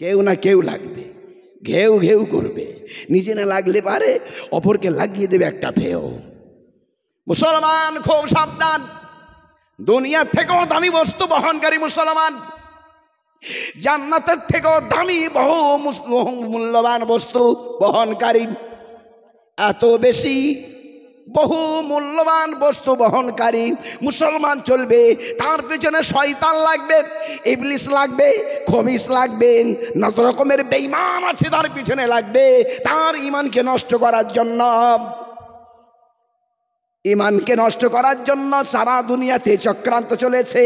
কেউ না কেউ লাগবে, ঘেউ ঘেউ করবে, নিজে না লাগলে পারে অপরকে লাগিয়ে দেবে একটা ভেউ। মুসলমান খুব সাবধান, দুনিয়ার থেকেও দামি বস্তু বহনকারী মুসলমান, জান্নাতের থেকেও দামি বহু মূল্যবান বস্তু বহনকারী, এত বেশি বহু মূল্যবান বস্তু বহনকারী মুসলমান চলবে। তার পেছনে শয়তান লাগবে, ইবলিস লাগবে, খবিস লাগবে, নানা রকমের বেঈমান আছে তার পিছনে লাগবে, তার ঈমানকে নষ্ট করার জন্য। ঈমানকে নষ্ট করার জন্য সারা দুনিয়াতে চক্রান্ত চলেছে।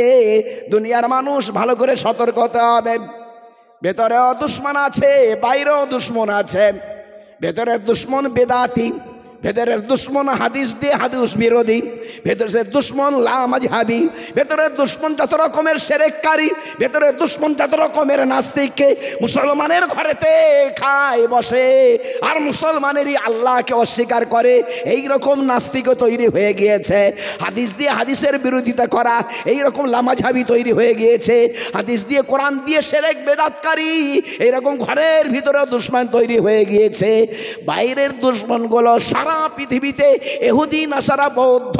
দুনিয়ার মানুষ ভালো করে সতর্ক হতে হবে। ভেতরেও দুশ্মন আছে, বাইরেও দুশ্মন আছে। ভেতরের দুশ্মন বেদাতি, ভেতরের দুশ্মন হাদিস দিয়ে হাদিস বিরোধী, ভেতরের দুশ্মন লামাযহাবী, ভেতরের দুশ্মন যত রকমের শিরককারী, ভেতরের দুশ্মন যত রকমের নাস্তিককে মুসলমানের ঘরেতে খায় বসে আর মুসলমানেরই আল্লাহকে অস্বীকার করে, এই রকম নাস্তিকও তৈরি হয়ে গিয়েছে। হাদিস দিয়ে হাদিসের বিরোধিতা করা, এই রকম লামাযহাবী তৈরি হয়ে গিয়েছে। হাদিস দিয়ে কোরআন দিয়ে শিরক বেদাতকারী, এইরকম ঘরের ভিতরেও দুশ্মন তৈরি হয়ে গিয়েছে। বাইরের দুশ্মনগুলো সারা পৃথিবীতে ইহুদি নাসারা বৌদ্ধ,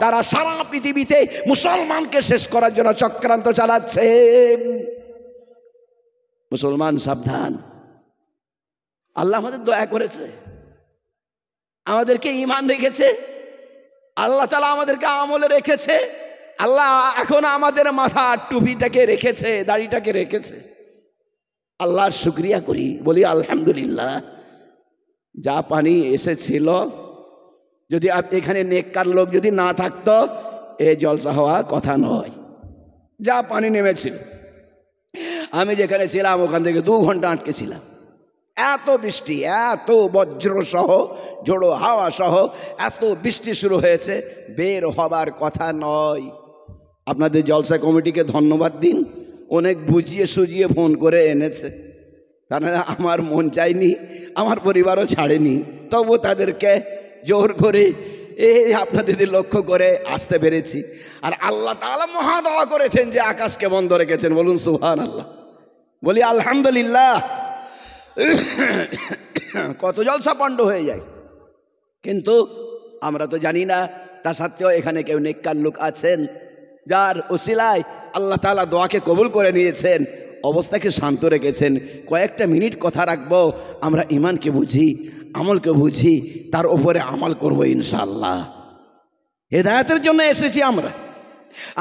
তারা সারা পৃথিবীতে মুসলমানকে শেষ করার জন্য চক্রান্ত চালাচ্ছে। মুসলমান সাবধান। আল্লাহ আমাদের দয়া করেছে, আমাদেরকে ঈমান রেখেছে, আল্লাহ তাআলা আমাদেরকে আমলে রেখেছে। আল্লাহ এখন আমাদের মাথা টুপিটাকে রেখেছে, দাড়িটাকে রেখেছে। আল্লাহর শুকরিয়া করি, বলি আলহামদুলিল্লাহ। যা পানি এসেছিল, যদি এখানে নেককার লোক যদি না থাকতো এ জলসা হওয়া কথা নয়। যা পানি নেমেছিল, আমি যেখানে ছিলাম ওখান থেকে 2 ঘন্টা আটকে ছিলাম। এত বৃষ্টি, এত বজ্র সহ ঝোড়ো হাওয়া সহ এত বৃষ্টি শুরু হয়েছে, বের হবার কথা নয়। আপনাদের জলসা কমিটিকে ধন্যবাদ দিন, অনেক বুঝিয়ে সুজিয়ে ফোন করে এনেছে। তারা আমার মন চায়নি, আমার পরিবারও ছাড়েনি, তবু তাদেরকে জোর করে আপনাদের লক্ষ্য করে আসতে পেরেছি। আর আল্লাহ তাআলা মহা দোয়া করেছেন যে আকাশকে বন্ধ রেখেছেন। বলুন সুবহানাল্লাহ, বলি আলহামদুলিল্লাহ। কত জলসা পণ্ড হয়ে যায়, কিন্তু আমরা তো জানি না। তা সত্ত্বেও এখানে কেউ নেককার লোক আছেন যার ওসিলায় আল্লাহ তাআলা দোয়াকে কবুল করে নিয়েছেন, অবস্থাকে শান্ত রেখেছেন। কয়েকটা মিনিট কথা রাখবো, আমরা ঈমানকে বুঝি, আমলকে বুঝি, তার উপরে আমল করব ইনশাআল্লাহ। হেদায়েতের জন্য এসেছি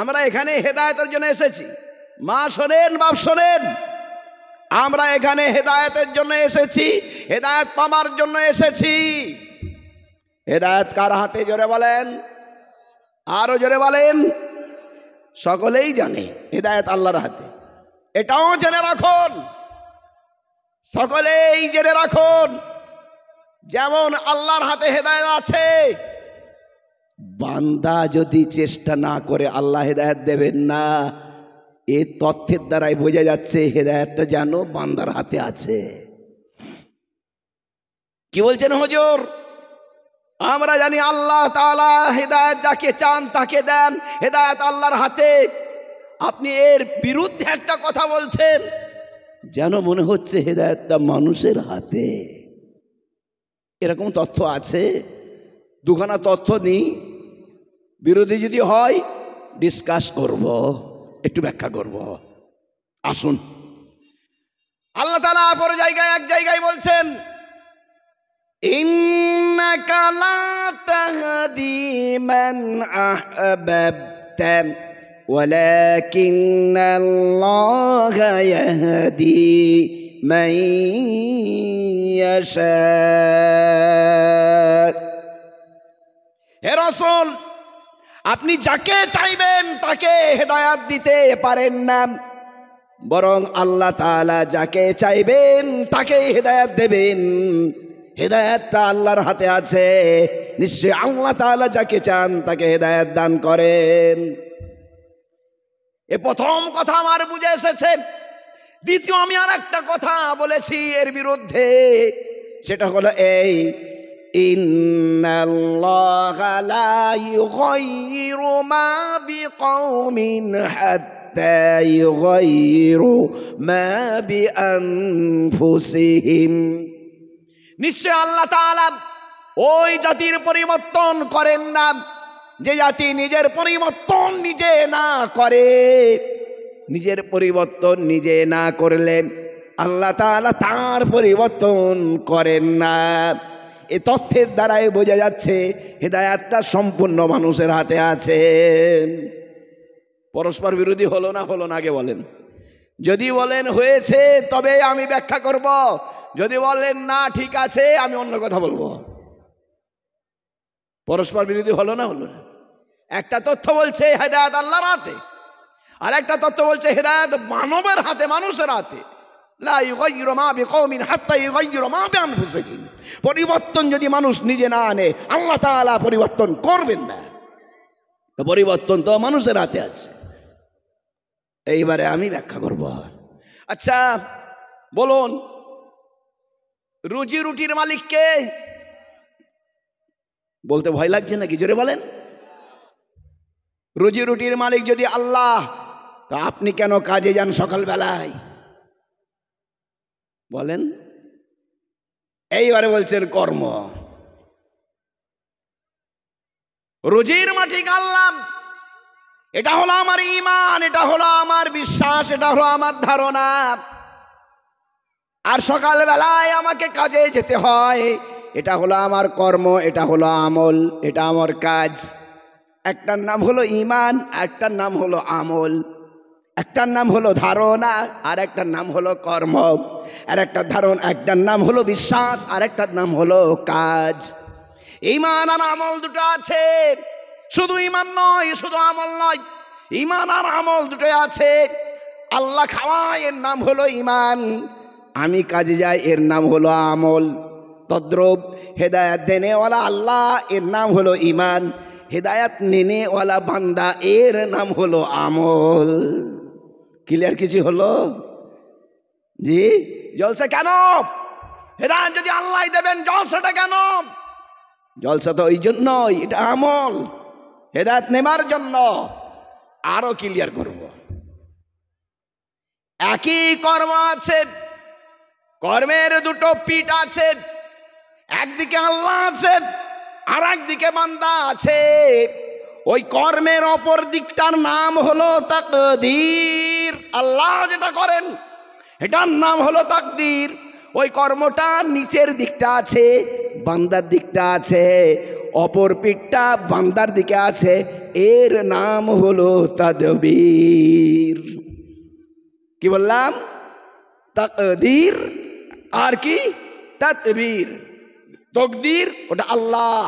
আমরা এখানে হেদায়েতের জন্য এসেছি। মা শোনেন, বাপ শোনেন, আমরা এখানে হেদায়েতের জন্য এসেছি, হেদায়েত পাওয়ার জন্য এসেছি। হেদায়েত কার হাতে? জোরে বলেন, আরো জোরে বলেন। সকলেই জানে হেদায়েত আল্লাহর হাতে, এটাও জেনে রাখুন, সকলেই জেনে রাখুন। যেমন আল্লাহর হাতে হেদায়েত আছে, বান্দা যদি চেষ্টা না করে আল্লাহ হেদায়েত দেবেন না। এই তথ্যের দ্বারাই বোঝা যাচ্ছে হেদায়েতটা যেন বান্দার হাতে আছে। কি বলছেন হুজুর? আমরা জানি আল্লাহ তাআলা হেদায়েত যাকে চান তাকে দেন, হেদায়েত আল্লাহর হাতে। আপনি এর বিরুদ্ধে একটা কথা বলছেন, যেন মনে হচ্ছে হেদায়েতটা মানুষের হাতে। এরকম তথ্য আছে, দুখানা তথ্য নিই, বিরোধী যদি হয় ডিসকাস করব, একটু ব্যাখ্যা করব। আসুন, আল্লাহ তাআলা এক জায়গায় বলছেন, ইন্নাকা লা তাহদি মান আহবাবতা ওয়ালাকিন্নাল্লাহা ইয়াহদি মান ইয়াশা। হে রাসূল, আপনি যাকে চাইবেন তাকে হেদায়েত দিতে পারেন না, বরং আল্লাহ তাআলা যাকে চাইবেন তাকে হেদায়েত দেবেন। হেদায়েতটা আল্লাহর হাতে আছে, নিশ্চয়ই আল্লাহ তাআলা যাকে চান তাকে হেদায়েত দান করেন। এ প্রথম কথা আমার বুঝে এসেছে। দ্বিতীয়, আমি আর একটা কথা বলেছি এর বিরুদ্ধে, সেটা হলো এই, ইন্নাল্লাহা লা ইউগাইয়িরু মা বিকওমিন হাত্তা হাত্তা ইউগাইয়িরু মা বিআনফুসিহিম। নিশ্চয় আল্লাহ তাআলা ওই জাতির পরিবর্তন করেন না যে জাতি নিজের পরিবর্তন নিজে না করে। নিজের পরিবর্তন নিজে না করলে আল্লাহ তাআলা তার পরিবর্তন করেন না। এ তথ্যের দ্বারাই বোঝা যাচ্ছে হেদায়েতটা সম্পূর্ণ মানুষের হাতে আছে। পরস্পর বিরোধী হলো না আগে বলেন। যদি বলেন হয়েছে তবে আমি ব্যাখ্যা করব, যদি বলেন না ঠিক আছে আমি অন্য কথা বলবো। পরস্পর বিরোধী হলো না? একটা তথ্য বলছে হেদায়েত আল্লাহর হাতে, আর একটা তথ্য বলছে হেদায়েত মানবের হাতে, মানুষের হাতে। লা ইউগাইয়িরু মা বিকওমিন হাত্তা ইউগাইয়িরু মা বিআনফুসিহিম। পরিবর্তন যদি মানুষ নিজে না আনে আল্লাহ তাআলা পরিবর্তন করবেন না। তো পরিবর্তন তো মানুষের হাতে আছে। এইবারে আমি ব্যাখ্যা করব। আচ্ছা বলুন, রুজি রুটির মালিক কে? বলতে ভয় লাগছে নাকি? জোরে বলেন। রুজি রুটির মালিক যদি আল্লাহ, তো আপনি কেন কাজে যান সকালবেলায়? বলেন। এইবারে বলছেন কর্ম। রুজির মালিক আল্লাহ, এটা হলো আমার ঈমান, এটা হলো আমার বিশ্বাস, এটা হলো আমার ধারণা। আর সকালবেলায় আমাকে কাজে যেতে হয়, এটা হলো আমার কর্ম, এটা হলো আমল, এটা আমার কাজ। একটার নাম হলো ঈমান, একটার নাম হলো আমল। একটার নাম হলো ধারণা, আর একটার নাম হলো কর্ম। আর একটার নাম হলো বিশ্বাস, আর একটার নাম হলো কাজ। ঈমান আর আমল দুটো আছে, শুধু ঈমান নয়, শুধু আমল নয়, ঈমান আর আমল দুটো আছে। আল্লাহ খাওয়ায়, এর নাম হলো ঈমান। আমি কাজে যাই, এর নাম হলো আমল। তদ্রূপ হেদায়েত দেনেওয়ালা আল্লাহ, এর নাম হলো ঈমান। হেদায়েত নেনেওয়ালা বান্দা, এর নাম হলো আমল। ক্লিয়ার কিছু হলো? জি। জলসা কেন? হেদায়েত যদি আল্লাহ দেবেন, জলসাটা কেন? জলসা তো ওই জন্যই, এটা আমল, হেদায়েত নেবার জন্য। আরো ক্লিয়ার করব। একই কর্ম আছে, কর্মের দুটো পিঠ আছে। একদিকে আল্লাহ আছে, আর একদিকে বান্দা আছে। ওই কর্মের অপর দিকটার নাম হলো তাকদীর। আল্লাহ যেটা করেন এটার নাম হলো তাকদীর। ওই কর্মটা নিচের দিকটা আছে, বান্দার দিকটা আছে, অপর পিঠটা বান্দার দিকে আছে, এর নাম হলো তাদবীর। কি বললাম? তাকদীর আর কি তাদবীর। তাকদীর ওটা আল্লাহ,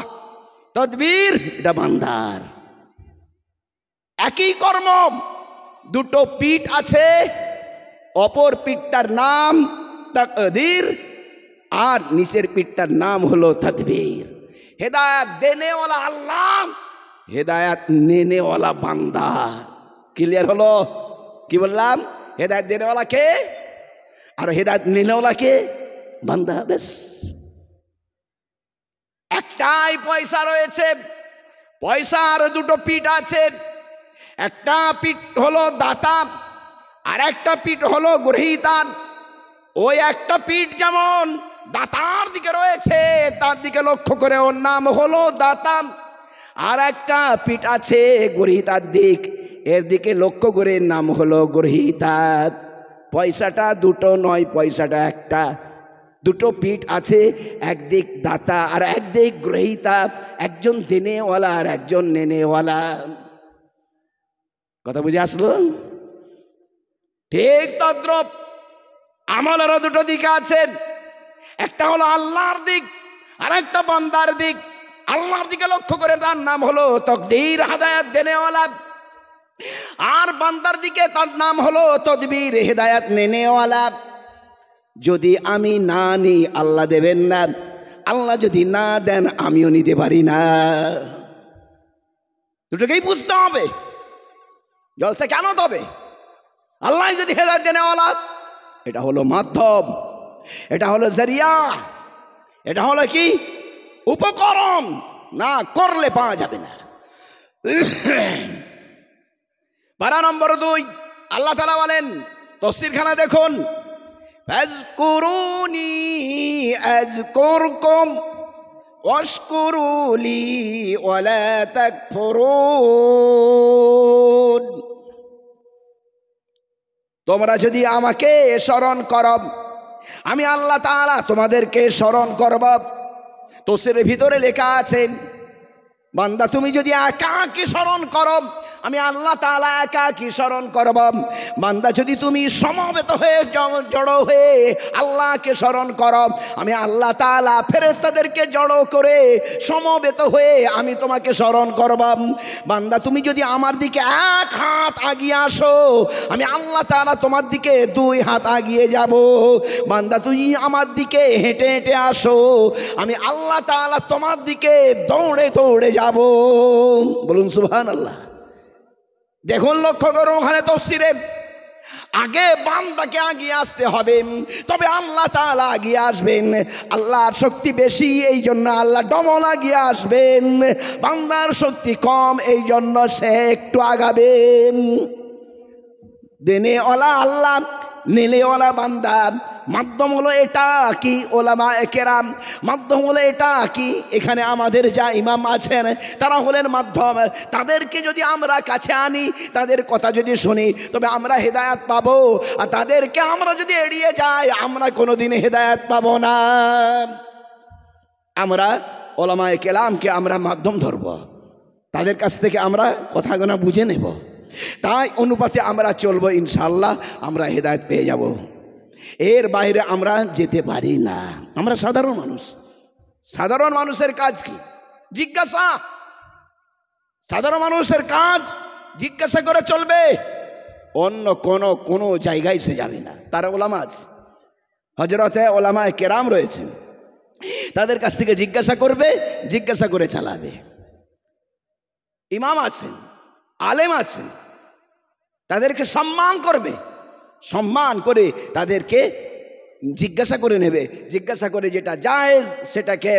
তাদবীর এটা বান্দার। একই কর্ম, দুটো পিঠ আছে, অপর পিঠটার নাম তাকদীর, আর নিচের পিঠটার নাম হলো তাদবীর। হেদায়েত দেনেওয়ালা আল্লাহ, হেদায়েত নেনেওয়ালা বান্দা। ক্লিয়ার হলো? কি বললাম? হেদায়েত দেনেওয়ালা কে, আর হেদায়েত নেনেওয়ালা কে? বান্দা। বেশ। একটাই পয়সা রয়েছে, পয়সার দুটো পিঠ আছে। একটা পিঠ হলো দাতা, আর একটা পিঠ হলো গ্রহীতা। ওই একটা পিঠ যেমন দাতার দিকে রয়েছে, তার দিকে লক্ষ্য করে ওর নাম হলো দাতা। আর একটা পিঠ আছে গ্রহীতার দিক, এর দিকে লক্ষ্য করে নাম হলো গ্রহীতা। পয়সাটা দুটো নয়, পয়সাটা একটা। দুটো পিঠ আছে, একদিক দাতা আর একদিক গ্রহীতা, একজন দেনেওয়ালা আর একজন নেনেওয়ালা। কথা বুঝে আসলো? ঠিক তদ্রূপ আমলেরও দুটো দিক আছে, একটা হলো আল্লাহর দিক, আর একটা বান্দার দিক। আল্লাহর দিকে লক্ষ্য করে তার নাম হলো তাকদীর, হেদায়েত দেনেওয়ালা। আর বান্দার দিকে তার নাম হলো তাদবীর, হেদায়েত নেনেওয়ালা। যদি আমি না নিই আল্লাহ দেবেন না, আল্লাহ যদি না দেন আমিও নিতে পারি না। দুটোকেই বুঝতে হবে। জলসা কেন? তবে আল্লাহ যদি হেদায়েত দেনেওয়ালা, এটা হলো মাধ্যম, এটা হলো জরিয়া, এটা হলো কি উপকরণ, না করলে পাওয়া যাবে না। পারা নম্বর 2, আল্লাহ তাআলা বলেন, তাফসীরখানা দেখুন, ফাজকুরুনি আযকুরকুম ওয়াশকুরু লি ওয়ালা তাকফুরুন। তোমরা যদি আমাকে স্মরণ করো, আমি আল্লাহ তাআলা তোমাদেরকে স্মরণ করব। তাফসীরের ভিতরে লেখা আছে, বান্দা তুমি যদি একাকে স্মরণ করো, আমি আল্লাহ তাআলা একাকে স্মরণ করব। বান্দা যদি তুমি সমবেত হয়ে জড়ো হয়ে আল্লাহকে স্মরণ করো, আমি আল্লাহ তাআলা ফেরেশতাদেরকে জড়ো করে সমবেত হয়ে আমি তোমাকে স্মরণ করব। বান্দা তুমি যদি আমার দিকে এক হাত আগিয়ে আসো, আমি আল্লাহ তাআলা তোমার দিকে 2 হাত আগিয়ে যাব। বান্দা তুমি আমার দিকে হেঁটে হেঁটে আসো, আমি আল্লাহ তাআলা তোমার দিকে দৌড়ে দৌড়ে যাব। বলুন সুবহানাল্লাহ। দেখুন, লক্ষ্য করো, ওখানে তাফসীরে আগে বান্দাকে আগিয়ে আসতে হবে, তবে আল্লাহ তাআলা আগিয়ে আসবেন। আল্লাহর শক্তি বেশি, এই জন্য আল্লাহ ডবল আগিয়ে আসবেন। বান্দার শক্তি কম, এই জন্য সে একটু আগাবেন। দেনেওয়ালা আল্লাহ, নিলেওয়ালা বান্দা। মাধ্যম হলো এটা কি? ওলামায়ে কেরাম। মাধ্যম হলো এটা কি? এখানে আমাদের যা ইমাম আছেন তারা হলেন মাধ্যম। তাদেরকে যদি আমরা কাছে আনি, তাদের কথা যদি শুনি, তবে আমরা হেদায়েত পাবো। আর তাদেরকে আমরা যদি এড়িয়ে যাই, আমরা কোনোদিন হেদায়েত পাবো না। আমরা ওলামায়ে কেরামকে আমরা মাধ্যম ধরব, তাদের কাছ থেকে আমরা কথাগুলো বুঝে নেব, তাই অনুপাতে আমরা চলবো। ইনশাআল্লাহ আমরা হেদায়েত পেয়ে যাব। এর বাইরে আমরা যেতে পারি না। আমরা সাধারণ মানুষ। সাধারণ মানুষের কাজ কি? জিজ্ঞাসা। সাধারণ মানুষের কাজ জিজ্ঞাসা করে চলবে, অন্য কোনো জায়গায় সে যাবে না। তারা ওলামা আছে, হযরতে ওলামায়ে কেরাম রয়েছেন, তাদের কাছ থেকে জিজ্ঞাসা করবে, জিজ্ঞাসা করে চালাবে। ইমাম আছেন, আলেম আছেন, তাদেরকে সম্মান করবে, সম্মান করে তাদেরকে জিজ্ঞাসা করে নেবে। জিজ্ঞাসা করে যেটা জায়েজ সেটাকে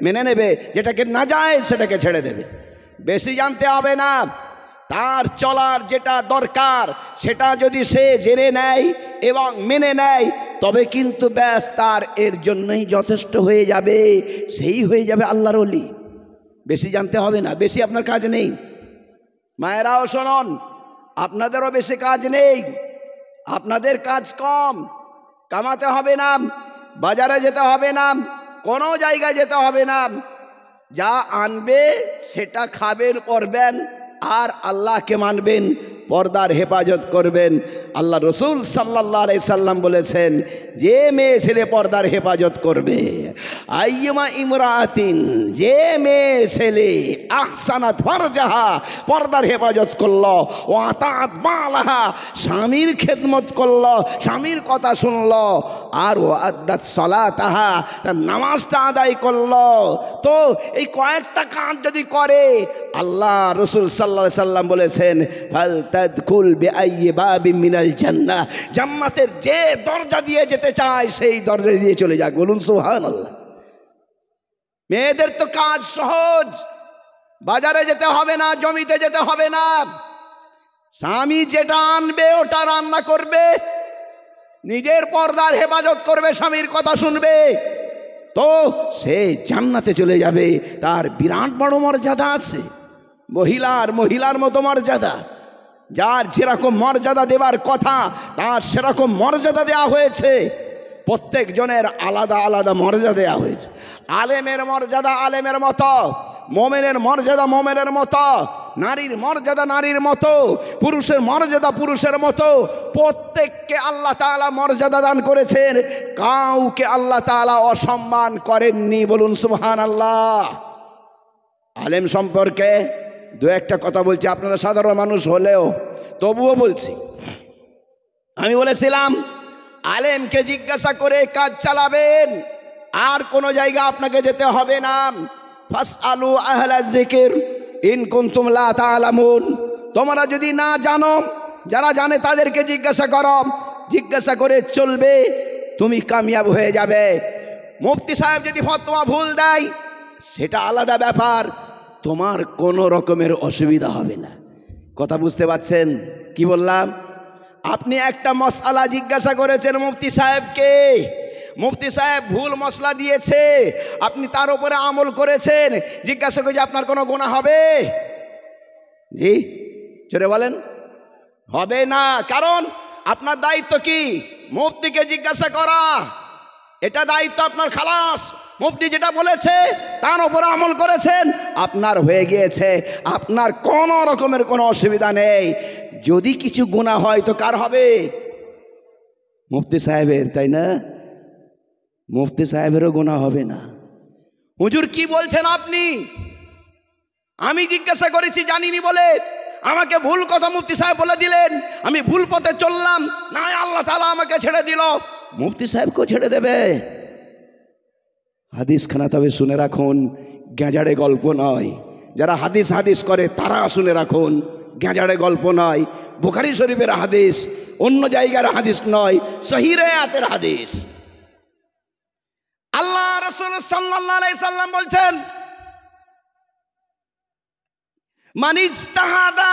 মেনে নেবে, যেটাকে না জায়েজ সেটাকে ছেড়ে দেবে। বেশি জানতে হবে না, তার চলার যেটা দরকার সেটা যদি সে জেনে নেয় এবং মেনে নেয়, তবে কিন্তু ব্যাস তার এর জন্যই যথেষ্ট হয়ে যাবে, সেই হয়ে যাবে আল্লাহর ওলি। বেশি জানতে হবে না, বেশি আপনার কাজ নেই। মায়েরাও শুনুন, আপনাদেরও বেশি কাজ নেই, আপনাদের কাজ কম। কামাতে হবে না, বাজারে যেতে হবে না, কোনো জায়গায় যেতে হবে না। যা আনবে সেটা খাবেন, পরবেন, আর আল্লাহকে মানবেন, পর্দার হেফাজত করবেন। আল্লাহ রসুল সাল্লাল্লাহু আলাইহি সাল্লাম বলেছেন, যে মেয়ে ছেলে পর্দার হেফাজত করবে, আইয়ুমা ইমরাতিন, যে মেয়ে ছেলে আহসানাত ফারজাহা, পর্দার হেফাজত করলো, ও আতাত বালাহা, স্বামীর খেদমত করলো, স্বামীর কথা শুনলো, আর ও আদ্দাত সালাতাহা, তার নামাজটা আদায় করলো। তো এই কয়েকটা কাজ যদি করে, আল্লাহ রসুল সাল্লাল্লাহু আলাইহি সাল্লাম বলেছেন, ফালতাদখুল বিআইয়ি বাবিন মিনাল জান্নাহ, জান্নাতের যে দরজা দিয়ে যেতে চায় সেই দরজা দিয়ে চলে যাক। বলুন সুবহানাল্লাহ। মেয়েদের তো কাজ সহজ, বাজারে যেতে হবে না, জমিতে যেতে হবে না, স্বামী যেটা আনবে ওটা রান্না করবে, নিজের পর্দার হেফাজত করবে, স্বামীর কথা শুনবে, তো সে জান্নাতে চলে যাবে। তার বিরাট বড় মর্যাদা আছে। মহিলার মতো মর্যাদা, যার যেরকম মর্যাদা দেবার কথা তার সেরকম মর্যাদা দেওয়া হয়েছে। প্রত্যেক জনের আলাদা আলাদা মর্যাদা দেওয়া হয়েছে। আলেমের মর্যাদা আলেমের মতো, মোমেনের মর্যাদা মোমেনের মতো, নারীর মর্যাদা নারীর মতো, পুরুষের মর্যাদা পুরুষের মতো। প্রত্যেককে আল্লাহ তাআলা মর্যাদা দান করেছেন, কাউকে আল্লাহ তাআলা অসম্মান করেননি। বলুন সুবহানাল্লাহ। আলেম সম্পর্কে দু একটা কথা বলছি, আপনারা সাধারণ মানুষ হলেও তবুও বলছি। আমি বলেছিলাম, আলেমকে জিজ্ঞাসা করে কাজ চালাবেন, আর কোনো জায়গা আপনাকে যেতে হবে না। ফাসআলু আহলাজ যিকর ইন কুনতুম লা তা'লামুন, তোমরা যদি না জানো, যারা জানে তাদেরকে জিজ্ঞাসা করো, জিজ্ঞাসা করে চলবে, তুমি কামিয়াব হয়ে যাবে। মুফতি সাহেব যদি ফতোয়া ভুল দেয় সেটা আলাদা ব্যাপার, তোমার কোনো রকমের অসুবিধা হবে না। কথা বুঝতে পারছেন কি বললাম? আপনি একটা মশলা জিজ্ঞাসা করেছেন মুফতি সাহেবকে, মুফতি সাহেব ভুল মশলা দিয়েছে, আপনি তার উপরে আমল করেছেন, জিজ্ঞাসা করে যে আপনার কোনো গুনাহ হবে? জি জোরে বলেন, হবে না। কারণ আপনার দায়িত্ব কি? মুফতিকে জিজ্ঞাসা করা, এটা দায়িত্ব আপনার। খালাস, মুফতি যেটা বলেছে তার উপরে আমল করেছেন, আপনার হয়ে গিয়েছে, আপনার কোনো রকমের কোনো অসুবিধা নেই। যদি কিছু গুনাহ হয় তো কার হবে? মুফতি সাহেবের, তাই না? মুফতি সাহেবেরও গুনাহ হবে না। হুজুর কি বলছেন আপনি? আমি জিজ্ঞাসা করেছি জানিনি বলে আমাকে ভুল কথা মুফতি সাহেব বলে দিলেন, আমি ভুল পথে চললাম, না আল্লাহ তাআলা আমাকে ছেড়ে দিল, মুফতি সাহেবকেও ছেড়ে দেবে? হাদিসখানা তবে শুনে রাখুন, গেঁজাড়ে গল্প নয়। যারা হাদিস হাদিস করে তারা শুনে রাখুন, গেঁজাড়ে গল্প নয়। বুখারী শরীফের হাদিস, অন্য জায়গার হাদিস নয়, সহিহ রায়াতের হাদিস। আল্লাহ রাসূল সাল্লাল্লাহু আলাইহি সাল্লাম বলছেন, মান ইজতাহাদা,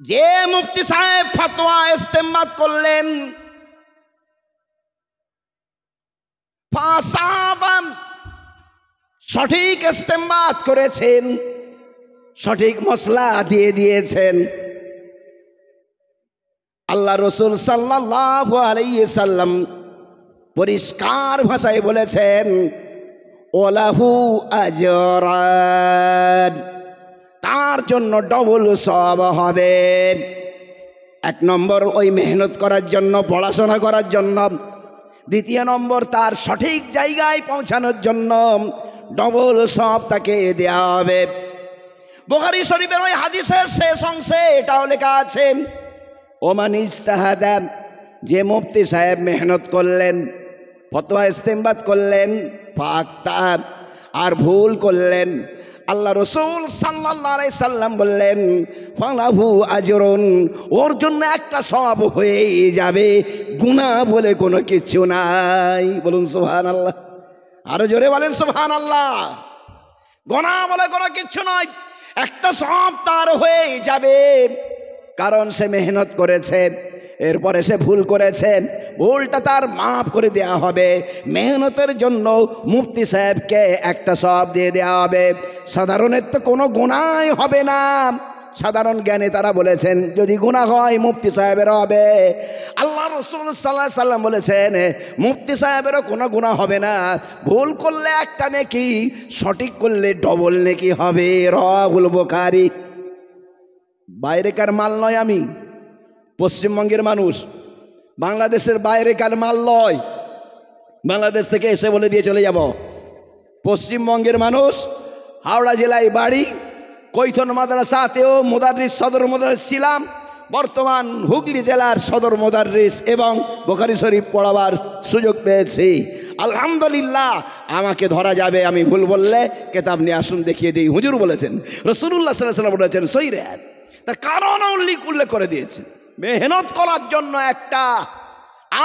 যে মুফতি সাহেব ফতোয়া ইস্তেমবাদ করলেন, ফাসাবা, সঠিক ইস্তেমবাদ করেছেন, সঠিক মশলা দিয়ে দিয়েছেন, আল্লাহ রাসূল সাল্লাল্লাহু আলাইহি সাল্লাম পরিষ্কার ভাষায় বলেছেন, ওয়ালাহু আজরান, তার জন্য ডবল সওয়াব হবে। এক নম্বর ওই মেহনত করার জন্য, পড়াশোনা করার জন্য। দ্বিতীয় নম্বর তার সঠিক জায়গায় পৌঁছানোর জন্য ডবল সওয়াব তাকে দেওয়া হবে। বুখারী শরীফের ওই হাদিসের শেষ অংশে এটাও লেখা আছে, ওমান ইজতাহাদা, যে মুফতি সাহেব মেহনত করলেন, ফতোয়া ইস্তেমবাদ করলেন, ফাক্তা, আর ভুল করলেন, আল্লাহ রাসূল সাল্লাল্লাহু আলাইহি সাল্লাম বললেন, ফালাহু আজরুন, ওর জন্য একটা সওয়াব হয়েই যাবে, গুনাহ বলে কোনো কিছু নাই। বলুন সুবহানাল্লাহ, আরো জোরে বলেন সুবহানাল্লাহ। গুনাহ বলে কোনো কিছু নয়, একটা সওয়াব তার হয়েই যাবে, কারণ সে মেহনত করেছে, এরপরে সে ভুল করেছে, ভুলটা তার মাফ করে দেওয়া হবে। মেহনতের জন্য মুফতি সাহেবকে একটা সওয়াব দিয়ে দেওয়া হবে। সাধারণের তো কোনো গুনাহ হবে না, সাধারণ জ্ঞানে তারা বলেছেন যদি গুনাহ হয় মুফতি সাহেবের হবে। আল্লাহ রাসূল সাল্লাল্লাহু আলাইহি সাল্লাম বলেছেন মুফতি সাহেবেরও কোনো গুনাহ হবে না, ভুল করলে একটা নেকি, সঠিক করলে ডবল নেকি হবে। রাওয়াহুল বুখারী। বাইরেকার মাল নয়, আমি পশ্চিমবঙ্গের মানুষ, বাংলাদেশের বাইরেকার মাল নয়। বাংলাদেশ থেকে এসে বলে দিয়ে চলে যাব, পশ্চিমবঙ্গের মানুষ, হাওড়া জেলায় বাড়ি, কৈথন মাদ্রাসাতেও মুদাররিস, সদর মুদাররিস ছিলাম, বর্তমান হুগলি জেলার সদর মুদাররিস এবং বুখারী শরীফ পড়াবার সুযোগ পেয়েছি। আলহামদুলিল্লাহ, আমাকে ধরা যাবে আমি ভুল বললে, কেতাব নিয়ে আসুন দেখিয়ে দিই। হুজুর বলেছেন, রাসূলুল্লাহ সাল্লাল্লাহু আলাইহি ওয়াসাল্লাম বলেছেন, সহিহ রায়াত, তার কারণ উল্লেখ করে দিয়েছেন, মেহনত করার জন্য একটা,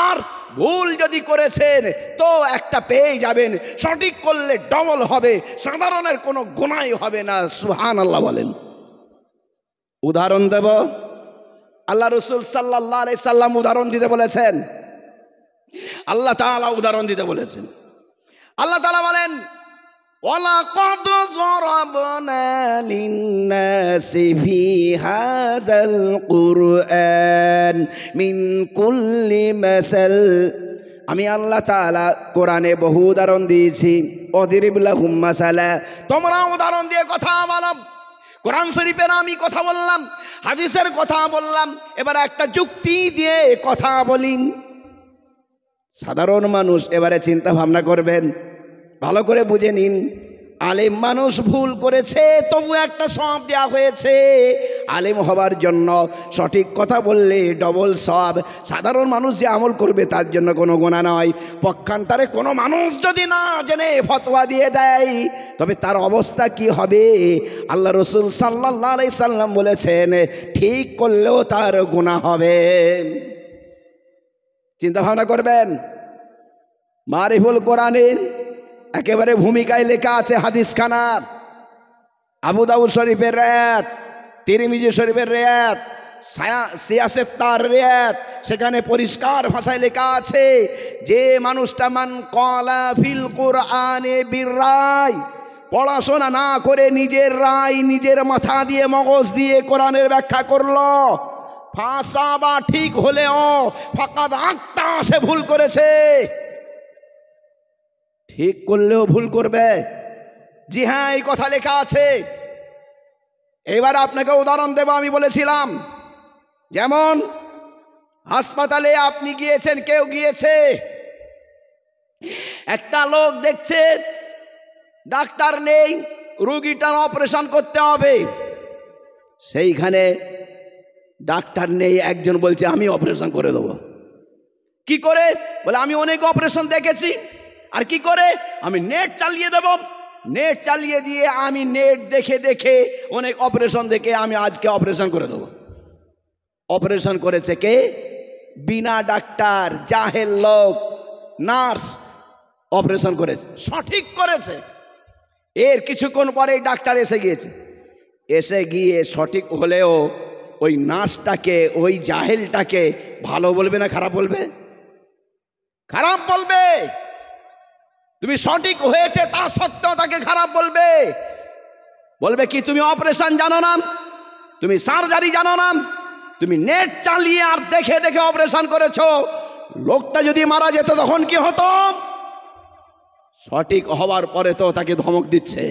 আর ভুল যদি করেছেন তো একটা পেয়ে যাবেন, সঠিক করলে ডবল হবে, সাধারণের কোনো গুনাহই হবে না। সুবহানাল্লাহ বলেন। উদাহরণ দেব, আল্লাহ রাসূল সাল্লাল্লাহু আলাইহি সাল্লাম উদাহরণ দিতে বলেছেন, আল্লাহ তাআলা উদাহরণ দিতে বলেছেন। আল্লাহ তাআলা বলেন, ওয়ালাকাদ যারাবনা লিন-নাসি ফি হাযাল কুরআন মিন কুল্লি মাসাল, আমি আল্লাহ তাআলা কোরআনে বহু উদাহরণ দিয়েছি। অদরিব লাহুম মাসালা, তোমরা উদাহরণ দিয়ে কথা বলো। কোরআন শরীফের আমি কথা বললাম, হাদিসের কথা বললাম, এবার একটা যুক্তি দিয়ে কথা বলি। সাধারণ মানুষ এবারে চিন্তা ভাবনা করবেন, ভালো করে বুঝে নিন। আলেম মানুষ ভুল করেছে, তবু একটা সওয়াব দেওয়া হয়েছে। আলেম হবার জন্য সঠিক কথা বললে ডবল সওয়াব। সাধারণ মানুষ যে আমল করবে তার জন্য কোনো গুনাহ নয়। পক্ষান্তরে কোনো মানুষ যদি না জেনে ফতোয়া দিয়ে দেয়, তবে তার অবস্থা কি হবে? আল্লাহ রাসূল সাল্লাল্লাহু আলাইহি সাল্লাম বলেছেন, ঠিক করলেও তার গুনাহ হবে। চিন্তা ভাবনা করবেন। মারিফুল কোরআনের একেবারে ভূমিকায় লেখা আছে হাদিস খানা, আবু দাউদ শরীফের রায়াত, তিরমিজি শরীফের রায়াত, সিয়াসেত তারিয়াত, সেখানে পরিষ্কার ভাষায় লেখা আছে যে মানুষটা মান ক্বালা ফিল কুরআনে বিররায়, পড়াশোনা না করে নিজের রায় নিজের মাথা দিয়ে মগজ দিয়ে কোরআনের ব্যাখ্যা করলো, ফাসাবা ঠিক হলেও ফাকাদ আক্তা, সে ভুল করেছে। ঠিক করলেও ভুল করবে, জি হ্যাঁ এই কথা লেখা আছে। এবার আপনাকে উদাহরণ দেব। আমি বলেছিলাম যেমন হাসপাতালে আপনি গিয়েছেন, কেউ গিয়েছে, একটা লোক দেখছে ডাক্তার নেই, রোগীটার অপারেশন করতে হবে, সেইখানে ডাক্তার নেই, একজন বলছে আমি অপারেশন করে দেবো। কি করে? বলে আমি অনেক অপারেশন দেখেছি। আর কি করে? আমি নেট চালিয়ে দেব, নেট চালিয়ে দিয়ে আমি নেট দেখে দেখে অনেক অপারেশন দেখে আমি আজকে অপারেশন করে দেবো। অপারেশন করেছে কে? বিনা ডাক্তার, জাহেল লোক, নার্স অপারেশন করেছে, সঠিক করেছে। এর কিছুক্ষণ পরেই ডাক্তার এসে গিয়েছে, এসে গিয়ে সঠিক হলেও ওই নার্সটাকে, ওই জাহেলটাকে ভালো বলবে না খারাপ বলবে? খারাপ বলবে। তুমি সঠিক হয়েছে তা সত্ত্বেও তাকে খারাপ বলবে। বলবে কি তুমি অপারেশন জানো না, তুমি সার্জারি জানো না, তুমি নেট চালিয়ে আর দেখে দেখে অপারেশন করেছো। লোকটা যদি মারা যেত তখন কি হতো? সঠিক হওয়ার পরে তো তাকে ধমক দিচ্ছে।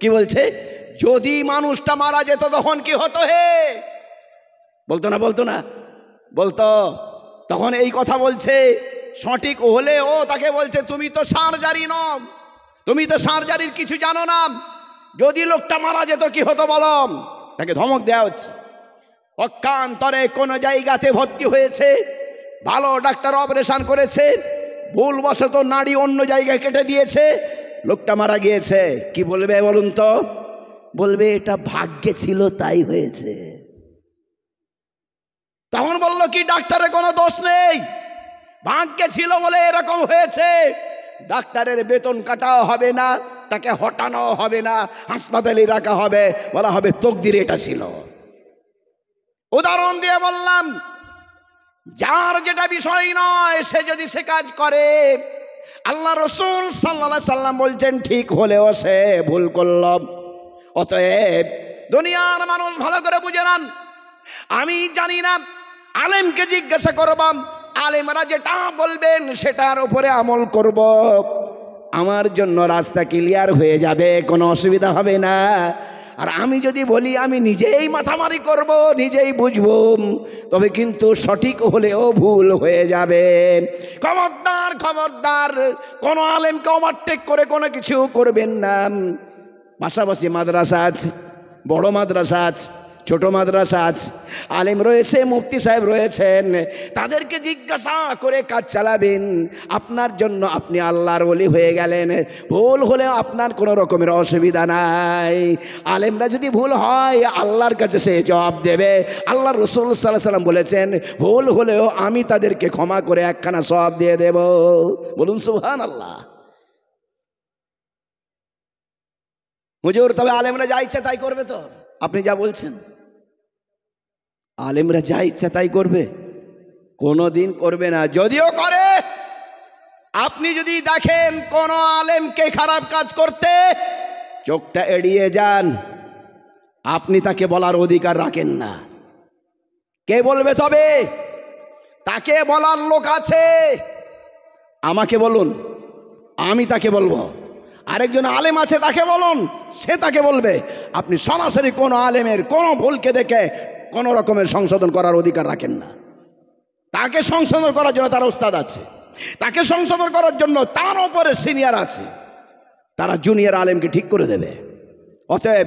কি বলছে? যদি মানুষটা মারা যেত তখন কি হতো হে? বলতো না? বলতো না? বলতো। তখন এই কথা বলছে। সঠিক হলে ও তাকে বলছে তুমি তো সার্জারি নও, তুমি তো সার্জারির কিছু জানো না, যদি লোকটা মারা যেত কি হতো বলো? তাকে ধমক দেওয়া হচ্ছে। পক্ষান্তরে কোনো জায়গাতে ভর্তি হয়েছে, ভালো ডাক্তার অপারেশন করেছে, ভুলবশত নাড়ি অন্য জায়গায় কেটে দিয়েছে, লোকটা মারা গিয়েছে, কি বলবে বলুন তো? বলবে এটা ভাগ্যে ছিল তাই হয়েছে। তখন বলল কি ডাক্তারের কোনো দোষ নেই, ভাগ্যে ছিল বলে এরকম হয়েছে। ডাক্তারের বেতন কাটাও হবে না, তাকে হটানো হবে না, হাসপাতালে রাখা হবে, বলা হবে তকদির এটা ছিল। উদাহরণ দিয়ে বললাম, যার যেটা বিষয় নয় সে যদি সে কাজ করে, আল্লাহ রসুল সাল্লাল্লাহু আলাইহি সাল্লাম বলছেন ঠিক হলেও সে ভুল করল। অতএব দুনিয়ার মানুষ ভালো করে বুঝে নেন, আমি জানি না, আলেমকে জিজ্ঞাসা করবাম, আলেমরা যেটা বলবেন সেটার উপরে আমল করব, আমার জন্য রাস্তা ক্লিয়ার হয়ে যাবে, কোনো অসুবিধা হবে না। আর আমি যদি বলি আমি নিজেই মাথামারি করব, নিজেই বুঝবো, তবে কিন্তু সঠিক হলেও ভুল হয়ে যাবে। খবরদার খবরদার, কোনো আলেমকে ওভারটেক করে কোনো কিছু করবেন না। পাশাপাশি মাদ্রাসা আছে, বড় মাদ্রাসা আছে, ছোট মাদ্রাসা আছে, আলেম রয়েছে, মুফতি সাহেব রয়েছেন, তাদেরকে জিজ্ঞাসা করে কাজ চালাবেন। আপনার জন্য আপনি আল্লাহর ওলি হয়ে গেলেন, ভুল হলে আপনার কোনো রকমের অসুবিধা নাই। আলেমরা যদি ভুল হয় আল্লাহর কাছে সে জবাব দেবে। আল্লাহ রসুল সাল্লাল্লাহু আলাইহি সাল্লাম বলেছেন ভুল হলেও আমি তাদেরকে ক্ষমা করে একখানা সওয়াব দিয়ে দেব। বলুন সুবহানাল্লাহ। হুজুর তবে আলেমরা যা ইচ্ছা তাই করবে তো? আপনি যা বলছেন আলেমরা যা ইচ্ছা তাই করবে? কোনোদিন করবে না। যদিও করে, আপনি যদি দেখেন কোন আলেমকে খারাপ কাজ করতে, চোখটা এড়িয়ে যান, আপনি তাকে বলার অধিকার রাখেন না। কে বলবে? তবে তাকে বলার লোক আছে, আমাকে বলুন, আমি তাকে বলবো। আরেকজন আলেম আছে, তাকে বলুন, সে তাকে বলবে। আপনি সরাসরি কোনো আলেমের কোনো ভুলকে দেখে কোনো রকমের সংশোধন করার অধিকার রাখেন না। তাকে সংশোধন করার জন্য তার ওস্তাদ আছে, তাকে সংশোধন করার জন্য তার উপরে সিনিয়র আছে, তারা জুনিয়র আলেমকে ঠিক করে দেবে। অতএব